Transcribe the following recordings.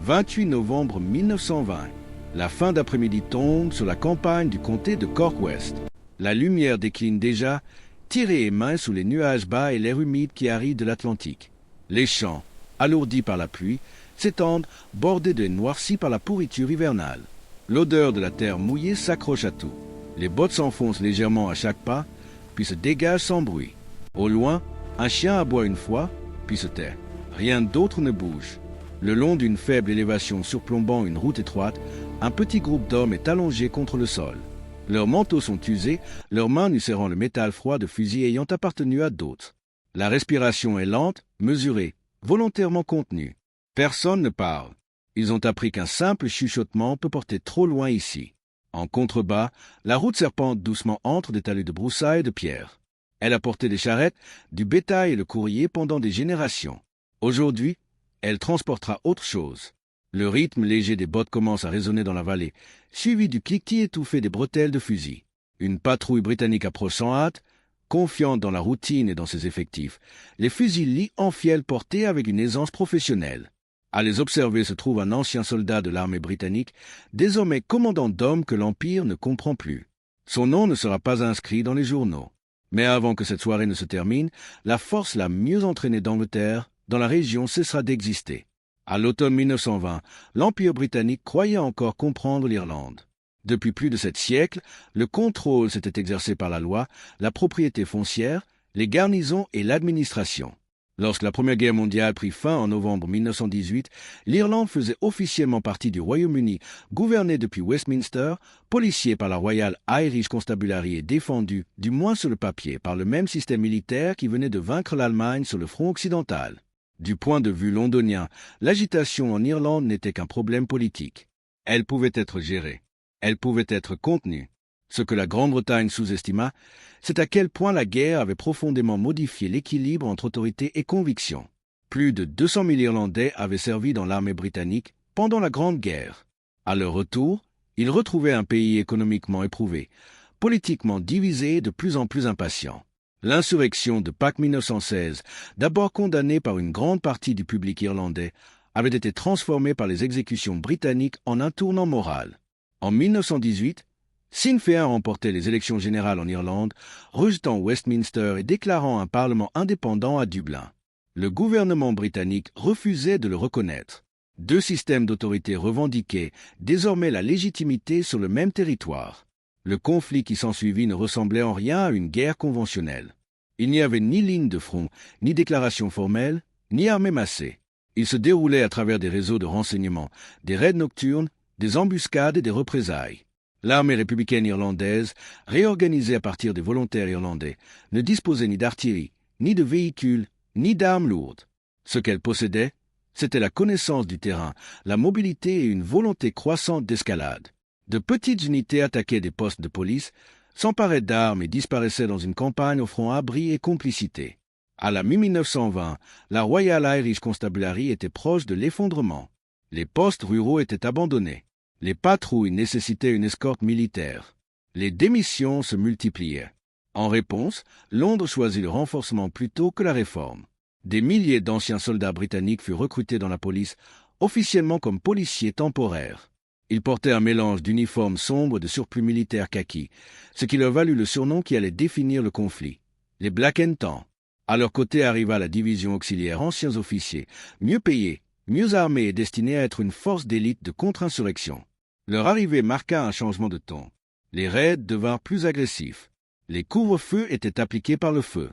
28 novembre 1920. La fin d'après-midi tombe sur la campagne du comté de Cork-Ouest. La lumière décline déjà, tirée et mince sous les nuages bas et l'air humide qui arrive de l'Atlantique. Les champs, alourdis par la pluie, s'étendent, bordés de noircis par la pourriture hivernale. L'odeur de la terre mouillée s'accroche à tout. Les bottes s'enfoncent légèrement à chaque pas, puis se dégagent sans bruit. Au loin, un chien aboie une fois, puis se tait. Rien d'autre ne bouge. Le long d'une faible élévation surplombant une route étroite, un petit groupe d'hommes est allongé contre le sol. Leurs manteaux sont usés, leurs mains nous serrant le métal froid de fusils ayant appartenu à d'autres. La respiration est lente, mesurée, volontairement contenue. Personne ne parle. Ils ont appris qu'un simple chuchotement peut porter trop loin ici. En contrebas, la route serpente doucement entre des talus de broussailles et de pierres. Elle a porté des charrettes, du bétail et le courrier pendant des générations. Aujourd'hui, elle transportera autre chose. Le rythme léger des bottes commence à résonner dans la vallée, suivi du cliquetis étouffé des bretelles de fusil. Une patrouille britannique approche sans hâte, confiante dans la routine et dans ses effectifs. Les fusils lient en fiel portés avec une aisance professionnelle. À les observer se trouve un ancien soldat de l'armée britannique, désormais commandant d'hommes que l'Empire ne comprend plus. Son nom ne sera pas inscrit dans les journaux. Mais avant que cette soirée ne se termine, la force la mieux entraînée d'Angleterre dans la région cessera d'exister. À l'automne 1920, l'Empire britannique croyait encore comprendre l'Irlande. Depuis plus de 7 siècles, le contrôle s'était exercé par la loi, la propriété foncière, les garnisons et l'administration. Lorsque la Première Guerre mondiale prit fin en novembre 1918, l'Irlande faisait officiellement partie du Royaume-Uni, gouverné depuis Westminster, policier par la Royal Irish Constabulary et défendu, du moins sur le papier, par le même système militaire qui venait de vaincre l'Allemagne sur le front occidental. Du point de vue londonien, l'agitation en Irlande n'était qu'un problème politique. Elle pouvait être gérée. Elle pouvait être contenue. Ce que la Grande-Bretagne sous-estima, c'est à quel point la guerre avait profondément modifié l'équilibre entre autorité et conviction. Plus de 200 000 Irlandais avaient servi dans l'armée britannique pendant la Grande Guerre. À leur retour, ils retrouvaient un pays économiquement éprouvé, politiquement divisé et de plus en plus impatient. L'insurrection de Pâques 1916, d'abord condamnée par une grande partie du public irlandais, avait été transformée par les exécutions britanniques en un tournant moral. En 1918, Sinn Féin remportait les élections générales en Irlande, rejetant Westminster et déclarant un parlement indépendant à Dublin. Le gouvernement britannique refusait de le reconnaître. 2 systèmes d'autorité revendiquaient désormais la légitimité sur le même territoire. Le conflit qui s'ensuivit ne ressemblait en rien à une guerre conventionnelle. Il n'y avait ni ligne de front, ni déclaration formelle, ni armée massée. Il se déroulait à travers des réseaux de renseignement, des raids nocturnes, des embuscades et des représailles. L'armée républicaine irlandaise, réorganisée à partir des volontaires irlandais, ne disposait ni d'artillerie, ni de véhicules, ni d'armes lourdes. Ce qu'elle possédait, c'était la connaissance du terrain, la mobilité et une volonté croissante d'escalade. De petites unités attaquaient des postes de police, s'emparaient d'armes et disparaissaient dans une campagne offrant abri et complicité. À la mi-1920, la Royal Irish Constabulary était proche de l'effondrement. Les postes ruraux étaient abandonnés. Les patrouilles nécessitaient une escorte militaire. Les démissions se multipliaient. En réponse, Londres choisit le renforcement plutôt que la réforme. Des milliers d'anciens soldats britanniques furent recrutés dans la police, officiellement comme policiers temporaires. Ils portaient un mélange d'uniformes sombres et de surplus militaires kaki, ce qui leur valut le surnom qui allait définir le conflit, les Black and Tan. À leur côté arriva la division auxiliaire anciens officiers, mieux payés, mieux armés et destinés à être une force d'élite de contre-insurrection. Leur arrivée marqua un changement de ton. Les raids devinrent plus agressifs. Les couvre-feux étaient appliqués par le feu.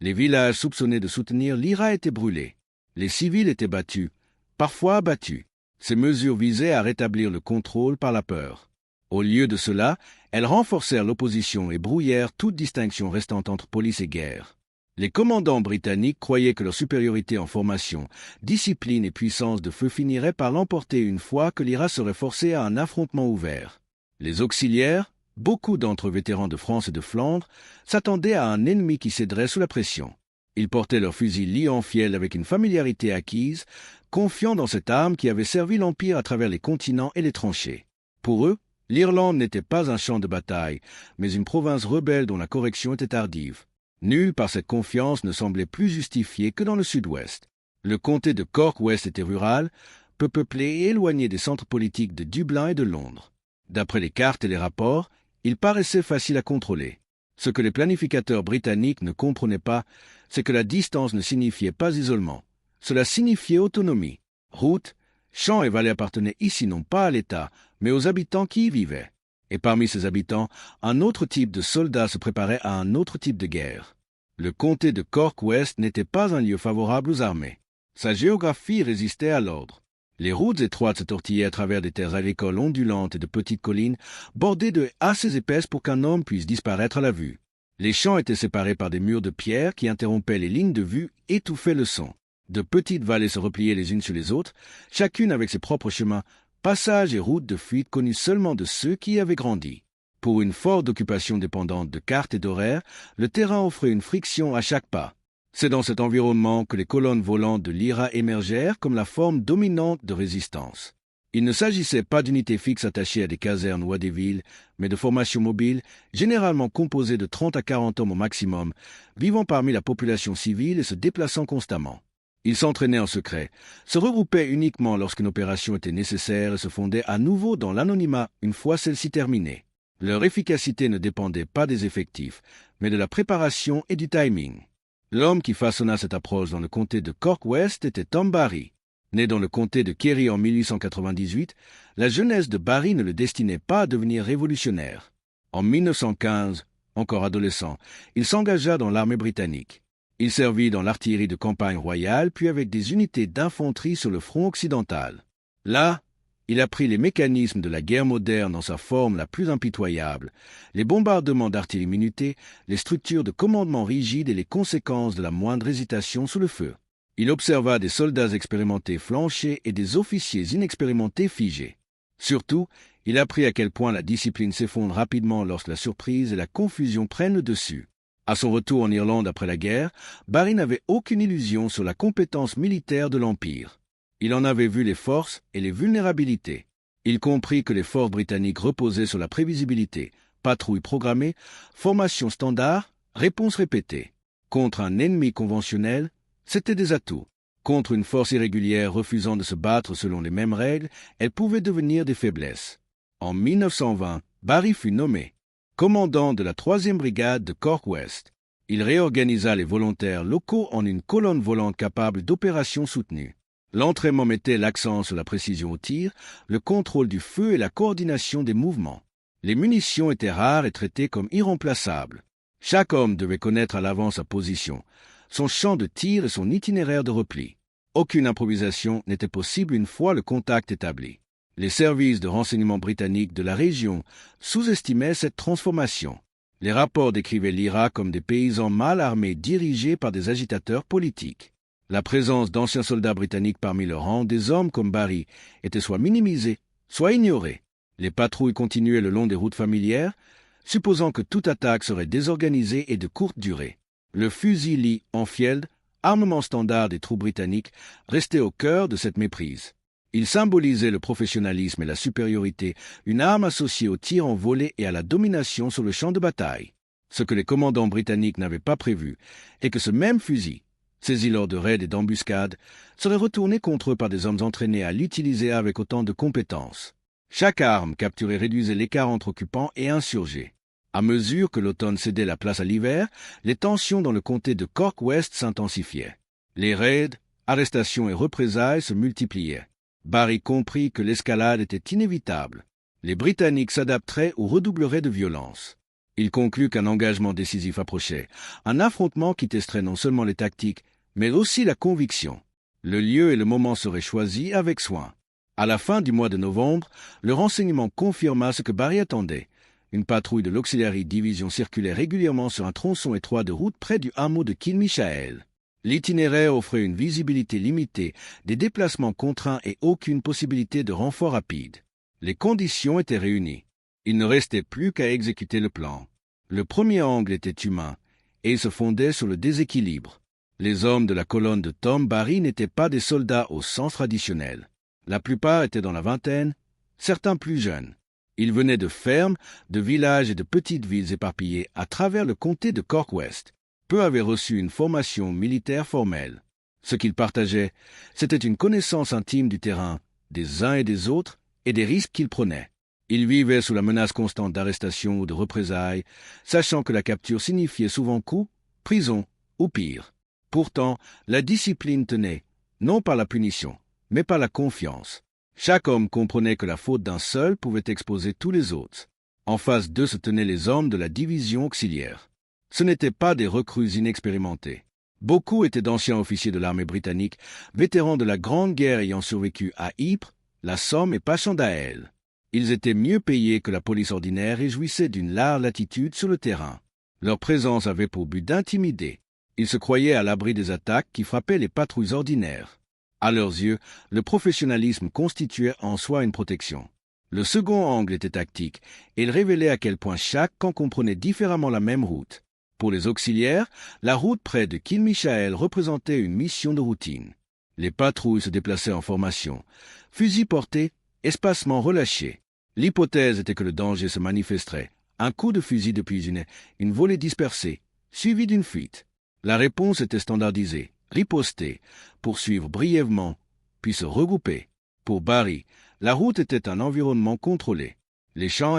Les villages soupçonnés de soutenir l'IRA étaient brûlés. Les civils étaient battus, parfois abattus. Ces mesures visaient à rétablir le contrôle par la peur. Au lieu de cela, elles renforcèrent l'opposition et brouillèrent toute distinction restant entre police et guerre. Les commandants britanniques croyaient que leur supériorité en formation, discipline et puissance de feu finirait par l'emporter une fois que l'IRA serait forcé à un affrontement ouvert. Les auxiliaires, beaucoup d'entre eux vétérans de France et de Flandre, s'attendaient à un ennemi qui céderait sous la pression. Ils portaient leurs fusils liés en fiel avec une familiarité acquise, confiants dans cette arme qui avait servi l'Empire à travers les continents et les tranchées. Pour eux, l'Irlande n'était pas un champ de bataille, mais une province rebelle dont la correction était tardive. Nul par cette confiance ne semblait plus justifié que dans le sud-ouest. Le comté de Cork-Ouest était rural, peu peuplée et éloignée des centres politiques de Dublin et de Londres. D'après les cartes et les rapports, il paraissait facile à contrôler. Ce que les planificateurs britanniques ne comprenaient pas, c'est que la distance ne signifiait pas isolement. Cela signifiait autonomie. Routes, champs et vallées appartenaient ici non pas à l'État, mais aux habitants qui y vivaient. Et parmi ces habitants, un autre type de soldats se préparait à un autre type de guerre. Le comté de Cork West n'était pas un lieu favorable aux armées. Sa géographie résistait à l'ordre. Les routes étroites se tortillaient à travers des terres agricoles ondulantes et de petites collines, bordées de haies assez épaisses pour qu'un homme puisse disparaître à la vue. Les champs étaient séparés par des murs de pierre qui interrompaient les lignes de vue, étouffaient le son. De petites vallées se repliaient les unes sur les autres, chacune avec ses propres chemins, passages et routes de fuite connus seulement de ceux qui y avaient grandi. Pour une forte occupation dépendante de cartes et d'horaires, le terrain offrait une friction à chaque pas. C'est dans cet environnement que les colonnes volantes de l'IRA émergèrent comme la forme dominante de résistance. Il ne s'agissait pas d'unités fixes attachées à des casernes ou à des villes, mais de formations mobiles, généralement composées de 30 à 40 hommes au maximum, vivant parmi la population civile et se déplaçant constamment. Ils s'entraînaient en secret, se regroupaient uniquement lorsqu'une opération était nécessaire et se fondaient à nouveau dans l'anonymat une fois celle-ci terminée. Leur efficacité ne dépendait pas des effectifs, mais de la préparation et du timing. L'homme qui façonna cette approche dans le comté de Cork West était Tom Barry. Né dans le comté de Kerry en 1898, la jeunesse de Barry ne le destinait pas à devenir révolutionnaire. En 1915, encore adolescent, il s'engagea dans l'armée britannique. Il servit dans l'artillerie de campagne royale, puis avec des unités d'infanterie sur le front occidental. Là, il apprit les mécanismes de la guerre moderne dans sa forme la plus impitoyable, les bombardements d'artillerie minutée, les structures de commandement rigides et les conséquences de la moindre hésitation sous le feu. Il observa des soldats expérimentés flancher et des officiers inexpérimentés figés. Surtout, il apprit à quel point la discipline s'effondre rapidement lorsque la surprise et la confusion prennent le dessus. À son retour en Irlande après la guerre, Barry n'avait aucune illusion sur la compétence militaire de l'Empire. Il en avait vu les forces et les vulnérabilités. Il comprit que les forces britanniques reposaient sur la prévisibilité, patrouilles programmées, formation standard, réponses répétées. Contre un ennemi conventionnel, c'était des atouts. Contre une force irrégulière refusant de se battre selon les mêmes règles, elle pouvait devenir des faiblesses. En 1920, Barry fut nommé commandant de la 3e brigade de Cork West. Il réorganisa les volontaires locaux en une colonne volante capable d'opérations soutenues. L'entraînement mettait l'accent sur la précision au tir, le contrôle du feu et la coordination des mouvements. Les munitions étaient rares et traitées comme irremplaçables. Chaque homme devait connaître à l'avance sa position, son champ de tir et son itinéraire de repli. Aucune improvisation n'était possible une fois le contact établi. Les services de renseignement britanniques de la région sous-estimaient cette transformation. Les rapports décrivaient l'IRA comme des paysans mal armés dirigés par des agitateurs politiques. La présence d'anciens soldats britanniques parmi leurs rangs, des hommes comme Barry, était soit minimisée, soit ignorée. Les patrouilles continuaient le long des routes familières, supposant que toute attaque serait désorganisée et de courte durée. Le fusil Lee Enfield, armement standard des troupes britanniques, restait au cœur de cette méprise. Il symbolisait le professionnalisme et la supériorité, une arme associée au tir en volée et à la domination sur le champ de bataille. Ce que les commandants britanniques n'avaient pas prévu est que ce même fusil, saisi lors de raids et d'embuscades, serait retourné contre eux par des hommes entraînés à l'utiliser avec autant de compétence. Chaque arme capturée réduisait l'écart entre occupants et insurgés. À mesure que l'automne cédait la place à l'hiver, les tensions dans le comté de Cork West s'intensifiaient. Les raids, arrestations et représailles se multipliaient. Barry comprit que l'escalade était inévitable. Les Britanniques s'adapteraient ou redoubleraient de violence. Il conclut qu'un engagement décisif approchait, un affrontement qui testerait non seulement les tactiques, mais aussi la conviction. Le lieu et le moment seraient choisis avec soin. À la fin du mois de novembre, le renseignement confirma ce que Barry attendait. Une patrouille de l'Auxiliary Division circulait régulièrement sur un tronçon étroit de route près du hameau de Kilmichael. L'itinéraire offrait une visibilité limitée, des déplacements contraints et aucune possibilité de renfort rapide. Les conditions étaient réunies. Il ne restait plus qu'à exécuter le plan. Le premier angle était humain, et il se fondait sur le déséquilibre. Les hommes de la colonne de Tom Barry n'étaient pas des soldats au sens traditionnel. La plupart étaient dans la vingtaine, certains plus jeunes. Ils venaient de fermes, de villages et de petites villes éparpillées à travers le comté de Cork West. Peu avaient reçu une formation militaire formelle. Ce qu'ils partageaient, c'était une connaissance intime du terrain, des uns et des autres et des risques qu'ils prenaient. Ils vivaient sous la menace constante d'arrestation ou de représailles, sachant que la capture signifiait souvent coup, prison ou pire. Pourtant, la discipline tenait, non par la punition, mais par la confiance. Chaque homme comprenait que la faute d'un seul pouvait exposer tous les autres. En face d'eux se tenaient les hommes de la division auxiliaire. Ce n'étaient pas des recrues inexpérimentés. Beaucoup étaient d'anciens officiers de l'armée britannique, vétérans de la Grande Guerre ayant survécu à Ypres, la Somme et Passchendaele. Ils étaient mieux payés que la police ordinaire et jouissaient d'une large latitude sur le terrain. Leur présence avait pour but d'intimider. Ils se croyaient à l'abri des attaques qui frappaient les patrouilles ordinaires. À leurs yeux, le professionnalisme constituait en soi une protection. Le second angle était tactique, et il révélait à quel point chaque camp comprenait différemment la même route. Pour les auxiliaires, la route près de Kilmichael représentait une mission de routine. Les patrouilles se déplaçaient en formation, fusils portés, espacement relâché. L'hypothèse était que le danger se manifesterait. Un coup de fusil depuis une volée dispersée, suivi d'une fuite. La réponse était standardisée, riposter, poursuivre brièvement, puis se regrouper. Pour Barry, la route était un environnement contrôlé. Les champs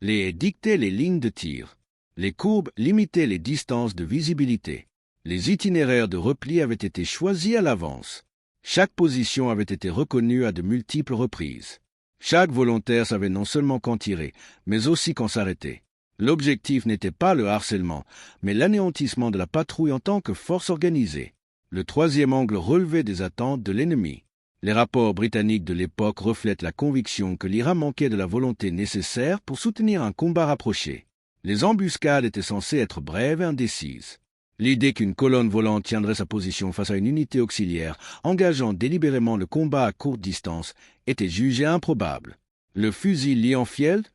dictaient les lignes de tir. Les courbes limitaient les distances de visibilité. Les itinéraires de repli avaient été choisis à l'avance. Chaque position avait été reconnue à de multiples reprises. Chaque volontaire savait non seulement quand tirer, mais aussi quand s'arrêter. L'objectif n'était pas le harcèlement, mais l'anéantissement de la patrouille en tant que force organisée. Le troisième angle relevait des attentes de l'ennemi. Les rapports britanniques de l'époque reflètent la conviction que l'IRA manquait de la volonté nécessaire pour soutenir un combat rapproché. Les embuscades étaient censées être brèves et indécises. L'idée qu'une colonne volante tiendrait sa position face à une unité auxiliaire, engageant délibérément le combat à courte distance, était jugée improbable. Le fusil Lienfield,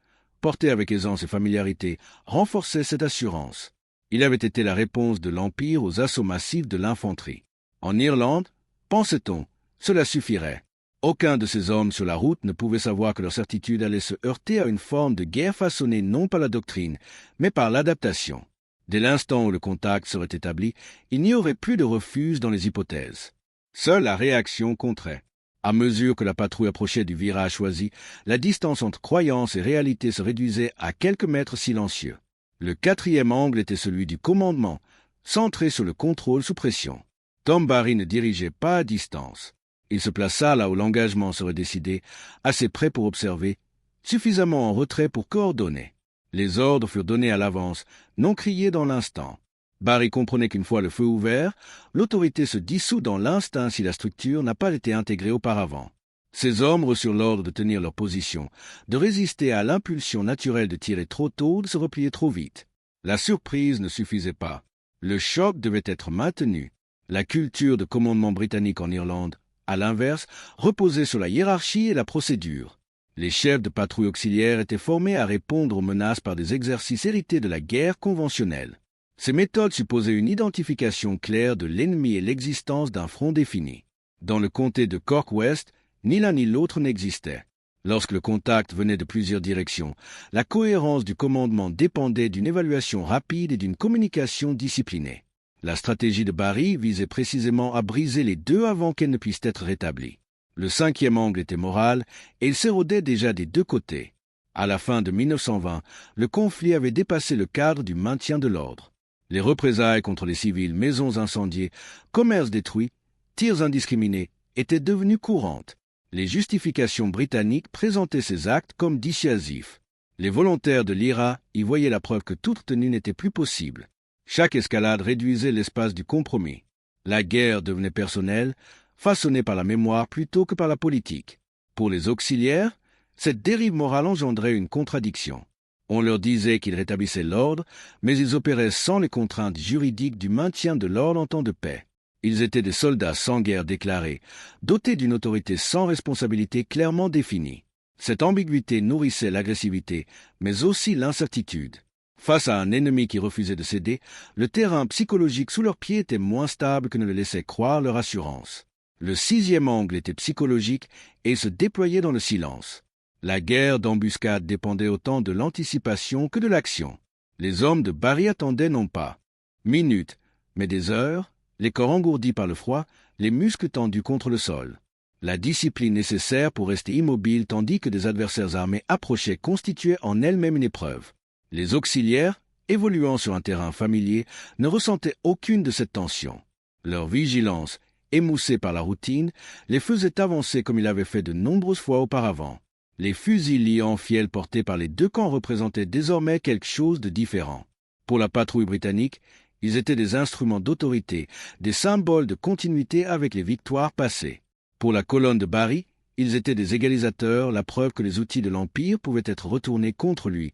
porté avec aisance et familiarité, renforçait cette assurance. Il avait été la réponse de l'Empire aux assauts massifs de l'infanterie. En Irlande, pensait-on, cela suffirait. Aucun de ces hommes sur la route ne pouvait savoir que leur certitude allait se heurter à une forme de guerre façonnée non par la doctrine, mais par l'adaptation. Dès l'instant où le contact serait établi, il n'y aurait plus de refus dans les hypothèses. Seule la réaction compterait. À mesure que la patrouille approchait du virage choisi, la distance entre croyance et réalité se réduisait à quelques mètres silencieux. Le quatrième angle était celui du commandement, centré sur le contrôle sous pression. Tom Barry ne dirigeait pas à distance. Il se plaça là où l'engagement serait décidé, assez près pour observer, suffisamment en retrait pour coordonner. Les ordres furent donnés à l'avance, non criés dans l'instant. Barry comprenait qu'une fois le feu ouvert, l'autorité se dissout dans l'instinct si la structure n'a pas été intégrée auparavant. Ces hommes reçurent l'ordre de tenir leur position, de résister à l'impulsion naturelle de tirer trop tôt ou de se replier trop vite. La surprise ne suffisait pas. Le choc devait être maintenu. La culture de commandement britannique en Irlande, à l'inverse, reposait sur la hiérarchie et la procédure. Les chefs de patrouille auxiliaires étaient formés à répondre aux menaces par des exercices hérités de la guerre conventionnelle. Ces méthodes supposaient une identification claire de l'ennemi et l'existence d'un front défini. Dans le comté de Cork West, ni l'un ni l'autre n'existait. Lorsque le contact venait de plusieurs directions, la cohérence du commandement dépendait d'une évaluation rapide et d'une communication disciplinée. La stratégie de Barry visait précisément à briser les deux avant qu'elles ne puissent être rétablies. Le cinquième angle était moral, et il s'érodait déjà des deux côtés. À la fin de 1920, le conflit avait dépassé le cadre du maintien de l'ordre. Les représailles contre les civils, maisons incendiées, commerces détruits, tirs indiscriminés étaient devenues courantes. Les justifications britanniques présentaient ces actes comme dissuasifs. Les volontaires de l'IRA y voyaient la preuve que toute tenue n'était plus possible. Chaque escalade réduisait l'espace du compromis. La guerre devenait personnelle, façonnée par la mémoire plutôt que par la politique. Pour les auxiliaires, cette dérive morale engendrait une contradiction. On leur disait qu'ils rétablissaient l'ordre, mais ils opéraient sans les contraintes juridiques du maintien de l'ordre en temps de paix. Ils étaient des soldats sans guerre déclarés, dotés d'une autorité sans responsabilité clairement définie. Cette ambiguïté nourrissait l'agressivité, mais aussi l'incertitude. Face à un ennemi qui refusait de céder, le terrain psychologique sous leurs pieds était moins stable que ne le laissait croire leur assurance. Le sixième angle était psychologique et se déployait dans le silence. La guerre d'embuscade dépendait autant de l'anticipation que de l'action. Les hommes de Barry attendaient non pas minutes, mais des heures, les corps engourdis par le froid, les muscles tendus contre le sol. La discipline nécessaire pour rester immobile tandis que des adversaires armés approchaient constituait en elle-même une épreuve. Les auxiliaires, évoluant sur un terrain familier, ne ressentaient aucune de cette tension. Leur vigilance, émoussée par la routine, les faisait avancer comme il avait fait de nombreuses fois auparavant. Les fusils liés en fiel portés par les deux camps représentaient désormais quelque chose de différent. Pour la patrouille britannique, ils étaient des instruments d'autorité, des symboles de continuité avec les victoires passées. Pour la colonne de Barry, ils étaient des égalisateurs, la preuve que les outils de l'Empire pouvaient être retournés contre lui,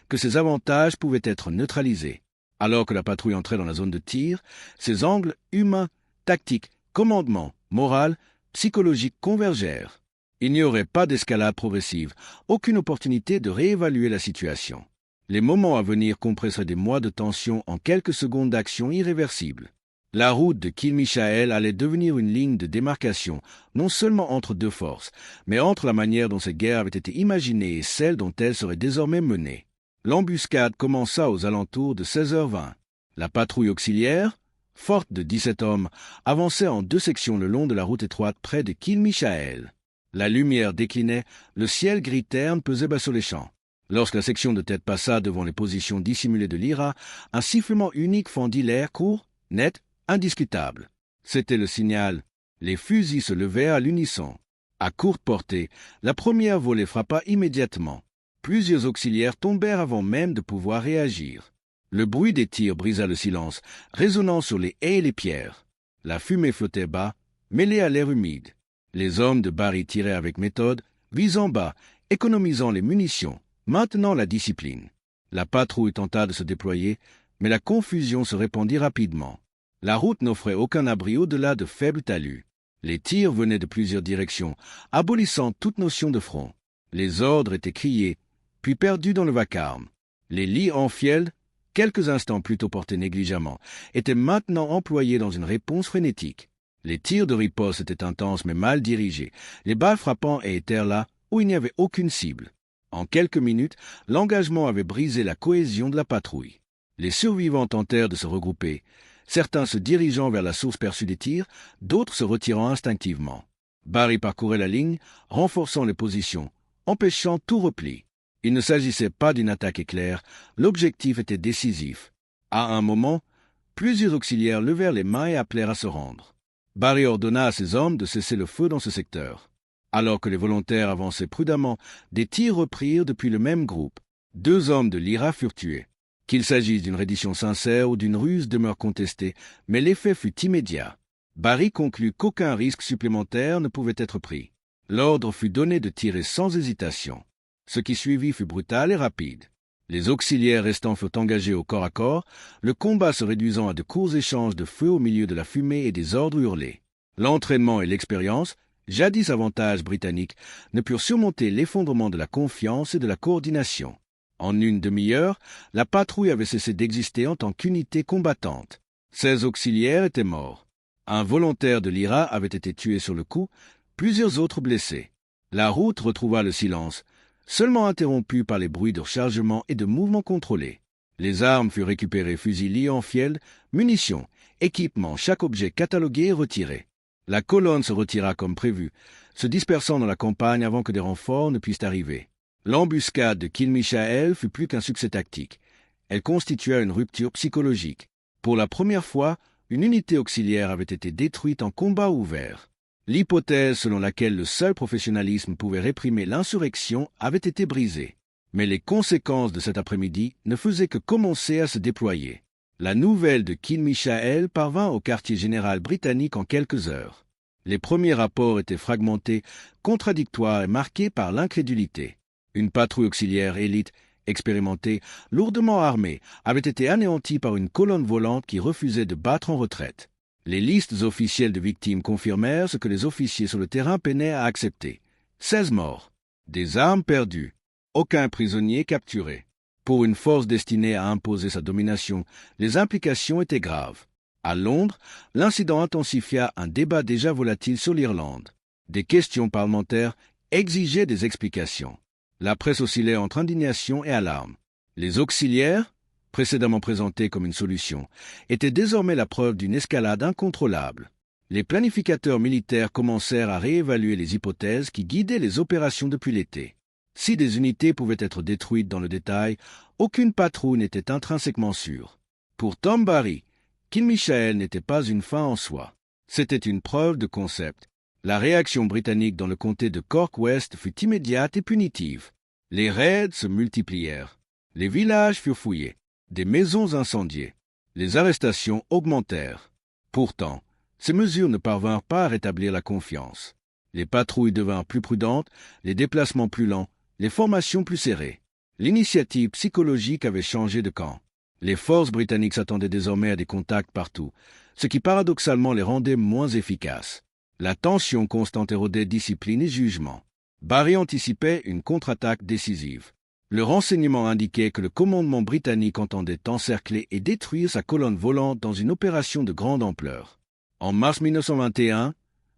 que ses avantages pouvaient être neutralisés. Alors que la patrouille entrait dans la zone de tir, ses angles humains, tactiques, commandement, moral, psychologique convergèrent. Il n'y aurait pas d'escalade progressive, aucune opportunité de réévaluer la situation. Les moments à venir compresseraient des mois de tension en quelques secondes d'action irréversible. La route de Kilmishael allait devenir une ligne de démarcation, non seulement entre deux forces, mais entre la manière dont cette guerre avait été imaginée et celle dont elle serait désormais menée. L'embuscade commença aux alentours de 16h20. La patrouille auxiliaire, forte de 17 hommes, avançait en deux sections le long de la route étroite près de Kilmishael. La lumière déclinait, le ciel gris terne pesait bas sur les champs. Lorsque la section de tête passa devant les positions dissimulées de l'IRA, un sifflement unique fendit l'air court, net, indiscutable. C'était le signal. Les fusils se levèrent à l'unisson. À courte portée, la première volée frappa immédiatement. Plusieurs auxiliaires tombèrent avant même de pouvoir réagir. Le bruit des tirs brisa le silence, résonnant sur les haies et les pierres. La fumée flottait bas, mêlée à l'air humide. Les hommes de Barry tiraient avec méthode, visant bas, économisant les munitions, maintenant la discipline. La patrouille tenta de se déployer, mais la confusion se répandit rapidement. La route n'offrait aucun abri au-delà de faibles talus. Les tirs venaient de plusieurs directions, abolissant toute notion de front. Les ordres étaient criés, puis perdus dans le vacarme. Les lits en fiel, quelques instants plus tôt portés négligemment, étaient maintenant employés dans une réponse frénétique. Les tirs de riposte étaient intenses mais mal dirigés, les balles frappant et étaient là où il n'y avait aucune cible. En quelques minutes, l'engagement avait brisé la cohésion de la patrouille. Les survivants tentèrent de se regrouper, certains se dirigeant vers la source perçue des tirs, d'autres se retirant instinctivement. Barry parcourait la ligne, renforçant les positions, empêchant tout repli. Il ne s'agissait pas d'une attaque éclair, l'objectif était décisif. À un moment, plusieurs auxiliaires levèrent les mains et appelèrent à se rendre. Barry ordonna à ses hommes de cesser le feu dans ce secteur. Alors que les volontaires avançaient prudemment, des tirs reprirent depuis le même groupe. 2 hommes de l'IRA furent tués. Qu'il s'agisse d'une reddition sincère ou d'une ruse demeure contestée, mais l'effet fut immédiat. Barry conclut qu'aucun risque supplémentaire ne pouvait être pris. L'ordre fut donné de tirer sans hésitation. Ce qui suivit fut brutal et rapide. Les auxiliaires restants furent engagés au corps à corps, le combat se réduisant à de courts échanges de feu au milieu de la fumée et des ordres hurlés. L'entraînement et l'expérience, jadis avantages britanniques, ne purent surmonter l'effondrement de la confiance et de la coordination. En une demi-heure, la patrouille avait cessé d'exister en tant qu'unité combattante. 16 auxiliaires étaient morts. Un volontaire de l'IRA avait été tué sur le coup, plusieurs autres blessés. La route retrouva le silence, seulement interrompu par les bruits de rechargement et de mouvements contrôlés. Les armes furent récupérées, fusils liés en fiel, munitions, équipements, chaque objet catalogué et retiré. La colonne se retira comme prévu, se dispersant dans la campagne avant que des renforts ne puissent arriver. L'embuscade de Kilmishael fut plus qu'un succès tactique. Elle constitua une rupture psychologique. Pour la première fois, une unité auxiliaire avait été détruite en combat ouvert. L'hypothèse selon laquelle le seul professionnalisme pouvait réprimer l'insurrection avait été brisée. Mais les conséquences de cet après-midi ne faisaient que commencer à se déployer. La nouvelle de Kilmishael parvint au quartier général britannique en quelques heures. Les premiers rapports étaient fragmentés, contradictoires et marqués par l'incrédulité. Une patrouille auxiliaire élite, expérimentée, lourdement armée, avait été anéantie par une colonne volante qui refusait de battre en retraite. Les listes officielles de victimes confirmèrent ce que les officiers sur le terrain peinaient à accepter. 16 morts, des armes perdues, aucun prisonnier capturé. Pour une force destinée à imposer sa domination, les implications étaient graves. À Londres, l'incident intensifia un débat déjà volatile sur l'Irlande. Des questions parlementaires exigeaient des explications. La presse oscillait entre indignation et alarme. Les auxiliaires, précédemment présentés comme une solution, étaient désormais la preuve d'une escalade incontrôlable. Les planificateurs militaires commencèrent à réévaluer les hypothèses qui guidaient les opérations depuis l'été. Si des unités pouvaient être détruites dans le détail, aucune patrouille n'était intrinsèquement sûre. Pour Tom Barry, Kilmishael n'était pas une fin en soi. C'était une preuve de concept. La réaction britannique dans le comté de Cork West fut immédiate et punitive. Les raids se multiplièrent. Les villages furent fouillés. Des maisons incendiées. Les arrestations augmentèrent. Pourtant, ces mesures ne parvinrent pas à rétablir la confiance. Les patrouilles devinrent plus prudentes, les déplacements plus lents, les formations plus serrées. L'initiative psychologique avait changé de camp. Les forces britanniques s'attendaient désormais à des contacts partout, ce qui paradoxalement les rendait moins efficaces. La tension constante érodait discipline et jugement. Barry anticipait une contre-attaque décisive. Le renseignement indiquait que le commandement britannique entendait encercler et détruire sa colonne volante dans une opération de grande ampleur. En mars 1921,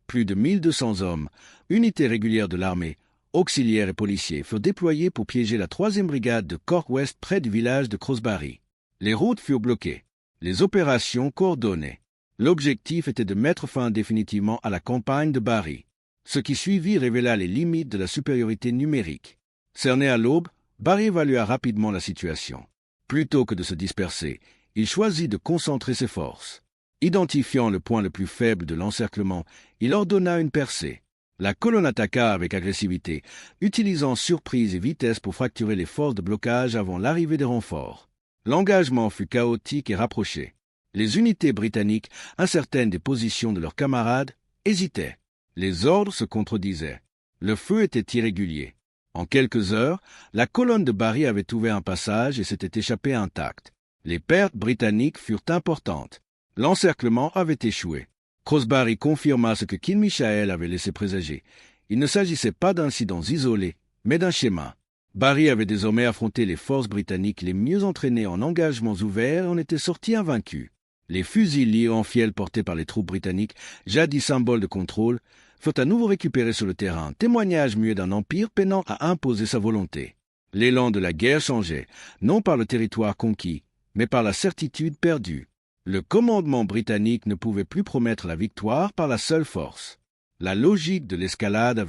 plus de 1200 hommes, unités régulières de l'armée, auxiliaires et policiers furent déployés pour piéger la 3e brigade de Cork West près du village de Crosbarry. Les routes furent bloquées, les opérations coordonnées. L'objectif était de mettre fin définitivement à la campagne de Barry. Ce qui suivit révéla les limites de la supériorité numérique. Cerné à l'aube, Barry évalua rapidement la situation. Plutôt que de se disperser, il choisit de concentrer ses forces. Identifiant le point le plus faible de l'encerclement, il ordonna une percée. La colonne attaqua avec agressivité, utilisant surprise et vitesse pour fracturer les forces de blocage avant l'arrivée des renforts. L'engagement fut chaotique et rapproché. Les unités britanniques, incertaines des positions de leurs camarades, hésitaient. Les ordres se contredisaient. Le feu était irrégulier. En quelques heures, la colonne de Barry avait ouvert un passage et s'était échappée intacte. Les pertes britanniques furent importantes. L'encerclement avait échoué. Crosbarry confirma ce que Kilmishael avait laissé présager. Il ne s'agissait pas d'incidents isolés, mais d'un schéma. Barry avait désormais affronté les forces britanniques les mieux entraînées en engagements ouverts et en était sorti invaincu. Les fusils liés en fiel portés par les troupes britanniques, jadis symbole de contrôle, furent à nouveau récupérés sur le terrain, témoignage muet d'un empire peinant à imposer sa volonté. L'élan de la guerre changeait, non par le territoire conquis, mais par la certitude perdue. Le commandement britannique ne pouvait plus promettre la victoire par la seule force. La logique de l'escalade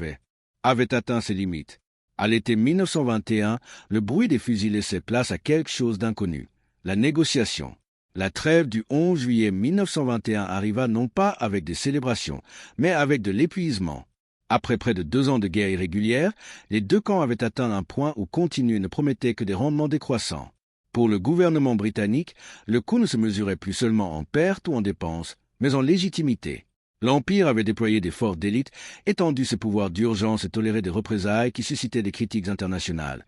avait atteint ses limites. À l'été 1921, le bruit des fusils laissait place à quelque chose d'inconnu, la négociation. La trêve du 11 juillet 1921 arriva non pas avec des célébrations, mais avec de l'épuisement. Après près de 2 ans de guerre irrégulière, les deux camps avaient atteint un point où continuer ne promettait que des rendements décroissants. Pour le gouvernement britannique, le coût ne se mesurait plus seulement en pertes ou en dépenses, mais en légitimité. L'Empire avait déployé des forces d'élite, étendu ses pouvoirs d'urgence et toléré des représailles qui suscitaient des critiques internationales,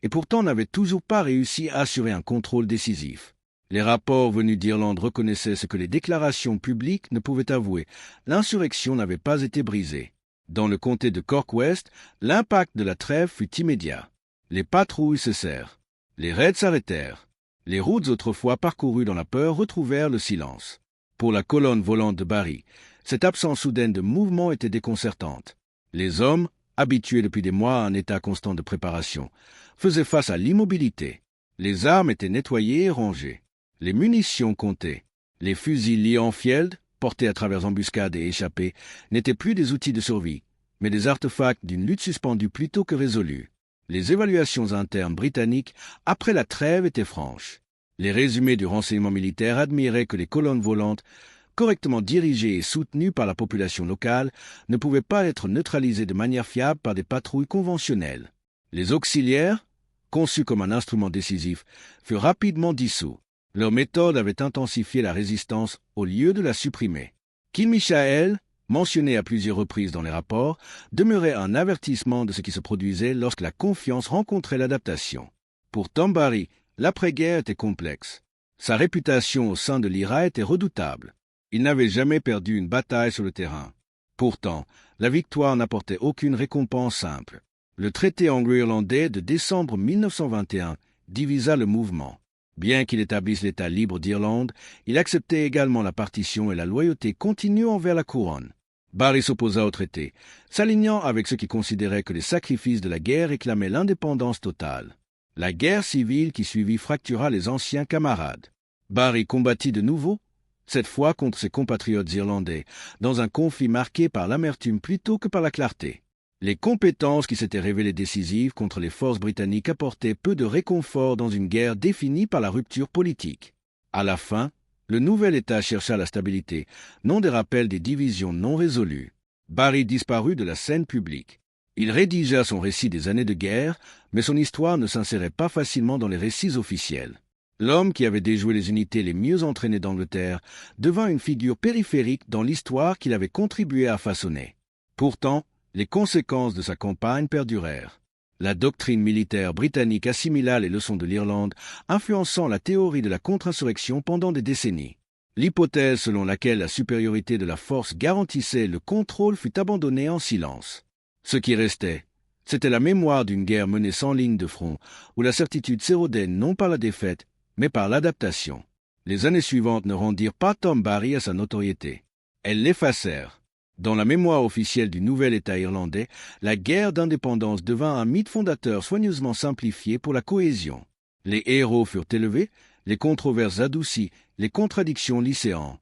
et pourtant n'avait toujours pas réussi à assurer un contrôle décisif. Les rapports venus d'Irlande reconnaissaient ce que les déclarations publiques ne pouvaient avouer. L'insurrection n'avait pas été brisée. Dans le comté de Cork West, l'impact de la trêve fut immédiat. Les patrouilles cessèrent. Les raids s'arrêtèrent. Les routes autrefois parcourues dans la peur retrouvèrent le silence. Pour la colonne volante de Barry, cette absence soudaine de mouvement était déconcertante. Les hommes, habitués depuis des mois à un état constant de préparation, faisaient face à l'immobilité. Les armes étaient nettoyées et rangées. Les munitions comptaient. Les fusils liés en field, portés à travers embuscades et échappées, n'étaient plus des outils de survie, mais des artefacts d'une lutte suspendue plutôt que résolue. Les évaluations internes britanniques, après la trêve, étaient franches. Les résumés du renseignement militaire admiraient que les colonnes volantes, correctement dirigées et soutenues par la population locale, ne pouvaient pas être neutralisées de manière fiable par des patrouilles conventionnelles. Les auxiliaires, conçus comme un instrument décisif, furent rapidement dissous. Leur méthode avait intensifié la résistance au lieu de la supprimer. Kilmishael, mentionné à plusieurs reprises dans les rapports, demeurait un avertissement de ce qui se produisait lorsque la confiance rencontrait l'adaptation. Pour Tom Barry, l'après-guerre était complexe. Sa réputation au sein de l'IRA était redoutable. Il n'avait jamais perdu une bataille sur le terrain. Pourtant, la victoire n'apportait aucune récompense simple. Le traité anglo-irlandais de décembre 1921 divisa le mouvement. Bien qu'il établisse l'État libre d'Irlande, il acceptait également la partition et la loyauté continue envers la couronne. Barry s'opposa au traité, s'alignant avec ceux qui considéraient que les sacrifices de la guerre réclamaient l'indépendance totale. La guerre civile qui suivit fractura les anciens camarades. Barry combattit de nouveau, cette fois contre ses compatriotes irlandais, dans un conflit marqué par l'amertume plutôt que par la clarté. Les compétences qui s'étaient révélées décisives contre les forces britanniques apportaient peu de réconfort dans une guerre définie par la rupture politique. À la fin, le nouvel État chercha la stabilité, non des rappels des divisions non résolues. Barry disparut de la scène publique. Il rédigea son récit des années de guerre, mais son histoire ne s'insérait pas facilement dans les récits officiels. L'homme qui avait déjoué les unités les mieux entraînées d'Angleterre devint une figure périphérique dans l'histoire qu'il avait contribué à façonner. Pourtant, les conséquences de sa campagne perdurèrent. La doctrine militaire britannique assimila les leçons de l'Irlande, influençant la théorie de la contre-insurrection pendant des décennies. L'hypothèse selon laquelle la supériorité de la force garantissait le contrôle fut abandonnée en silence. Ce qui restait, c'était la mémoire d'une guerre menée sans ligne de front, où la certitude s'érodait non par la défaite, mais par l'adaptation. Les années suivantes ne rendirent pas Tom Barry à sa notoriété. Elles l'effacèrent. Dans la mémoire officielle du nouvel État irlandais, la guerre d'indépendance devint un mythe fondateur soigneusement simplifié pour la cohésion. Les héros furent élevés, les controverses adoucies, les contradictions lycéennes.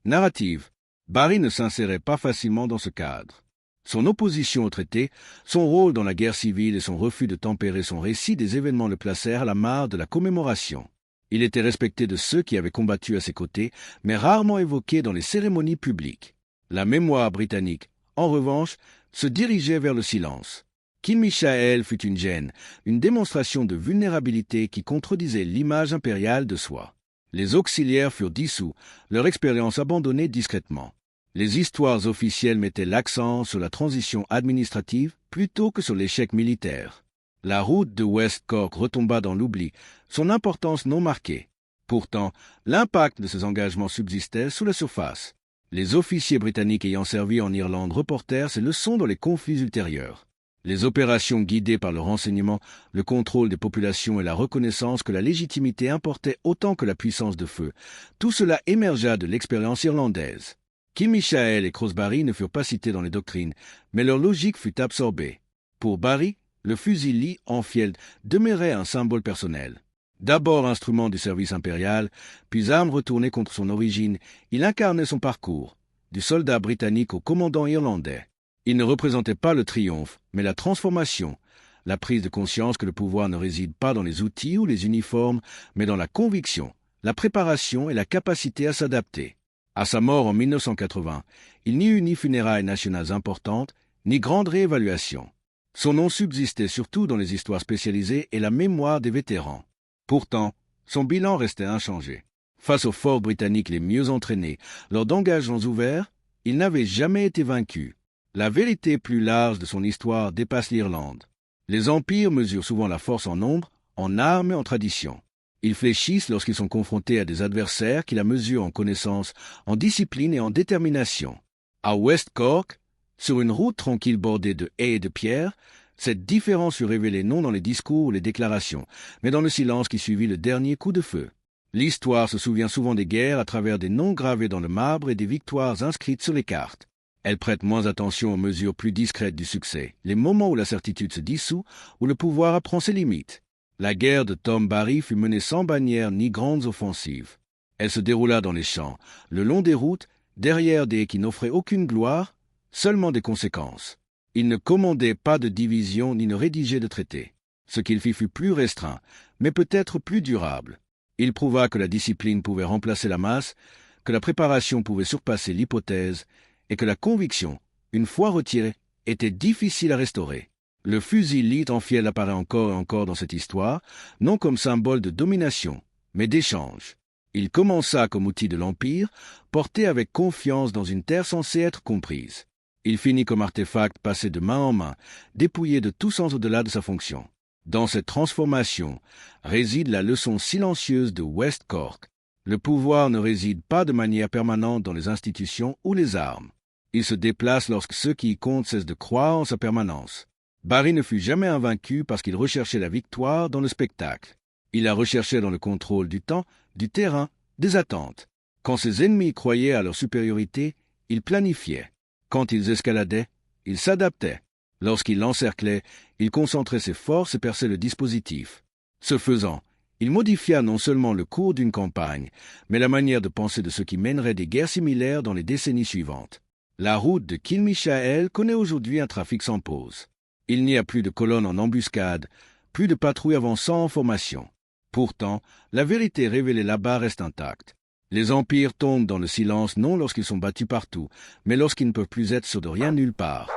Narrative. Barry ne s'insérait pas facilement dans ce cadre. Son opposition au traité, son rôle dans la guerre civile et son refus de tempérer son récit des événements le placèrent à la marge de la commémoration. Il était respecté de ceux qui avaient combattu à ses côtés, mais rarement évoqué dans les cérémonies publiques. La mémoire britannique, en revanche, se dirigeait vers le silence. Kinmickael fut une gêne, une démonstration de vulnérabilité qui contredisait l'image impériale de soi. Les auxiliaires furent dissous, leur expérience abandonnée discrètement. Les histoires officielles mettaient l'accent sur la transition administrative plutôt que sur l'échec militaire. La route de West Cork retomba dans l'oubli, son importance non marquée. Pourtant, l'impact de ces engagements subsistait sous la surface. Les officiers britanniques ayant servi en Irlande reportèrent ces leçons dans les conflits ultérieurs. Les opérations guidées par le renseignement, le contrôle des populations et la reconnaissance que la légitimité importait autant que la puissance de feu, tout cela émergea de l'expérience irlandaise. Kinmickael et Crosbarry ne furent pas cités dans les doctrines, mais leur logique fut absorbée. Pour Barry, le fusil Lee Enfield demeurait un symbole personnel. D'abord instrument du service impérial, puis arme retournée contre son origine, il incarnait son parcours, du soldat britannique au commandant irlandais. Il ne représentait pas le triomphe, mais la transformation, la prise de conscience que le pouvoir ne réside pas dans les outils ou les uniformes, mais dans la conviction, la préparation et la capacité à s'adapter. À sa mort en 1980, il n'y eut ni funérailles nationales importantes, ni grande réévaluation. Son nom subsistait surtout dans les histoires spécialisées et la mémoire des vétérans. Pourtant, son bilan restait inchangé. Face aux forces britanniques les mieux entraînées, lors d'engagements ouverts, il n'avait jamais été vaincu. La vérité plus large de son histoire dépasse l'Irlande. Les empires mesurent souvent la force en nombre, en armes et en tradition. Ils fléchissent lorsqu'ils sont confrontés à des adversaires qui la mesurent en connaissance, en discipline et en détermination. À West Cork, sur une route tranquille bordée de haies et de pierres, cette différence fut révélée non dans les discours ou les déclarations, mais dans le silence qui suivit le dernier coup de feu. L'histoire se souvient souvent des guerres à travers des noms gravés dans le marbre et des victoires inscrites sur les cartes. Elle prête moins attention aux mesures plus discrètes du succès, les moments où la certitude se dissout, où le pouvoir apprend ses limites. La guerre de Tom Barry fut menée sans bannière ni grandes offensives. Elle se déroula dans les champs, le long des routes, derrière des qui n'offraient aucune gloire, seulement des conséquences. Il ne commandait pas de division ni ne rédigeait de traité. Ce qu'il fit fut plus restreint, mais peut-être plus durable. Il prouva que la discipline pouvait remplacer la masse, que la préparation pouvait surpasser l'hypothèse, et que la conviction, une fois retirée, était difficile à restaurer. Le fusil Lee Enfield apparaît encore et encore dans cette histoire, non comme symbole de domination, mais d'échange. Il commença comme outil de l'Empire, porté avec confiance dans une terre censée être comprise. Il finit comme artefact passé de main en main, dépouillé de tout sens au-delà de sa fonction. Dans cette transformation réside la leçon silencieuse de West Cork. Le pouvoir ne réside pas de manière permanente dans les institutions ou les armes. Il se déplace lorsque ceux qui y comptent cessent de croire en sa permanence. Barry ne fut jamais invaincu parce qu'il recherchait la victoire dans le spectacle. Il la recherchait dans le contrôle du temps, du terrain, des attentes. Quand ses ennemis croyaient à leur supériorité, il planifiait. Quand ils escaladaient, il s'adaptait. Lorsqu'il l'encerclait, il concentrait ses forces et perçait le dispositif. Ce faisant, Il modifia non seulement le cours d'une campagne, mais la manière de penser de ceux qui mèneraient des guerres similaires dans les décennies suivantes. La route de Kilmishael connaît aujourd'hui un trafic sans pause. Il n'y a plus de colonnes en embuscade, plus de patrouilles avançant en formation. Pourtant, la vérité révélée là-bas reste intacte. Les empires tombent dans le silence non lorsqu'ils sont battus partout, mais lorsqu'ils ne peuvent plus être sûrs de rien nulle part.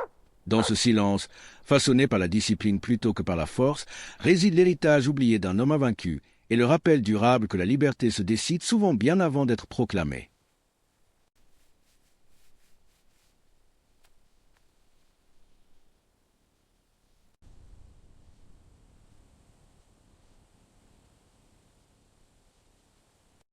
Dans ce silence, façonné par la discipline plutôt que par la force, réside l'héritage oublié d'un homme invaincu et le rappel durable que la liberté se décide souvent bien avant d'être proclamée.